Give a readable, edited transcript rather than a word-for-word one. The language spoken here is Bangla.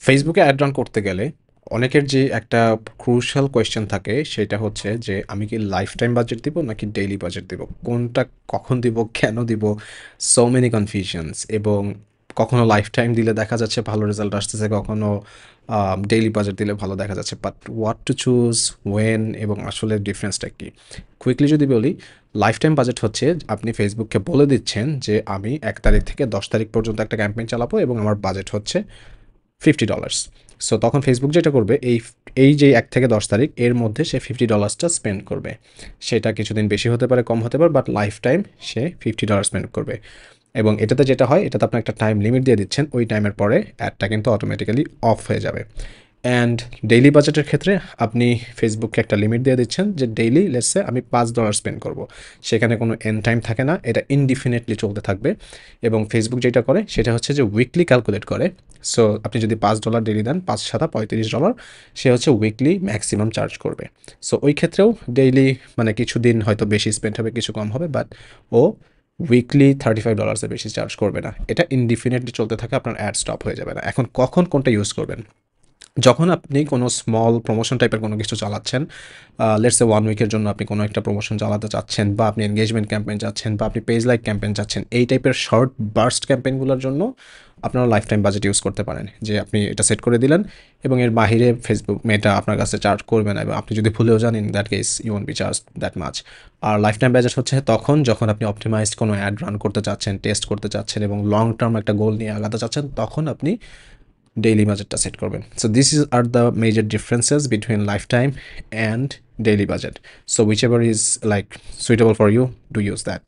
ফেসবুকে অ্যাড রান করতে গেলে অনেকের যে একটা ক্রুশাল কোয়েশ্চেন থাকে সেটা হচ্ছে যে আমি কি লাইফ টাইম বাজেট দিব নাকি ডেইলি বাজেট দিব, কোনটা কখন দিব, কেন দিব, সো মেনি কনফিউশনস। এবং কখনো লাইফ টাইম দিলে দেখা যাচ্ছে ভালো রেজাল্ট আসতেছে, কখনো ডেইলি বাজেট দিলে ভালো দেখা যাচ্ছে, but what to choose, when, এবং আসলে ডিফারেন্সটা কি। কুইকলি যদি বলি, লাইফ টাইম বাজেট হচ্ছে আপনি ফেসবুককে বলে দিচ্ছেন যে আমি 1 তারিখ থেকে 10 তারিখ পর্যন্ত একটা ক্যাম্পেইন চালাবো এবং আমার বাজেট হচ্ছে $50। সো তখন ফেসবুক যেটা করবে, এই যে 1 থেকে 10 তারিখ এর মধ্যে সে $50টা স্পেন্ড করবে। সেটা কিছুদিন বেশি হতে পারে, কম হতে পারে, but life time say $50 spend করবে। এবং এটাতে যেটা হয়, এটাতে আপনি একটা টাইম লিমিট দিয়ে দিচ্ছেন, ওই টাইমের পরে অ্যাডটা কিন্তু অটোমেটিক্যালি অফ হয়ে যাবে। অ্যান্ড ডেইলি বাজেটের ক্ষেত্রে আপনি ফেসবুককে একটা লিমিট দিয়ে দিচ্ছেন যে ডেইলি লেটসে আমি $5 স্পেন্ড করব। সেখানে কোনো এন্ড টাইম থাকে না, এটা ইনডিফিনিটলি চলতে থাকবে। এবং ফেসবুক যেটা করে সেটা হচ্ছে যে উইকলি ক্যালকুলেট করে। সো আপনি যদি $5 ডেইলি দেন, 5 × 7 = $35, সে হচ্ছে উইকলি ম্যাক্সিমাম চার্জ করবে। সো ওই ক্ষেত্রেও ডেইলি মানে কিছু দিন হয়তো বেশি স্পেন্ড হবে, কিছু কম হবে, বাট ও উইকলি $35-এর বেশি চার্জ করবে না। এটা ইনডিফিনিটলি চলতে থাকে, আপনার অ্যাড স্টপ হয়ে যাবে না। এখন কখন কোনটা ইউজ করবেন? যখন আপনি কোনো স্মল প্রমোশন টাইপের কোনো কিছু চালাচ্ছেন, লেটস সে 1 উইকের জন্য আপনি কোনো একটা প্রমোশন চালাতে চাচ্ছেন, বা আপনি এনগেজমেন্ট ক্যাম্পেইন চাচ্ছেন, বা আপনি পেজ লাইক ক্যাম্পেইন চাচ্ছেন, এই টাইপের শর্ট বার্স্ট ক্যাম্পেইনগুলোর জন্য আপনারা লাইফ টাইম বাজেট ইউজ করতে পারেন। যে আপনি এটা সেট করে দিলেন এবং এর বাহিরে ফেসবুক মেটা আপনার কাছে চার্জ করবে না, এবং আপনি যদি ভুলেও যান, in that case you won't be charge that much. আর লাইফ টাইম বাজেট হচ্ছে তখন যখন আপনি অপটিমাইজড কোনো অ্যাড রান করতে চাচ্ছেন, টেস্ট করতে চাচ্ছেন এবং লং টার্ম একটা গোল নিয়ে আগাতে চাচ্ছেন, তখন আপনি ডেইলি বাজেটটা সেট করবেন। So this is are the major differences between life time and daily budget. So whichever is like suitable for you, do use that.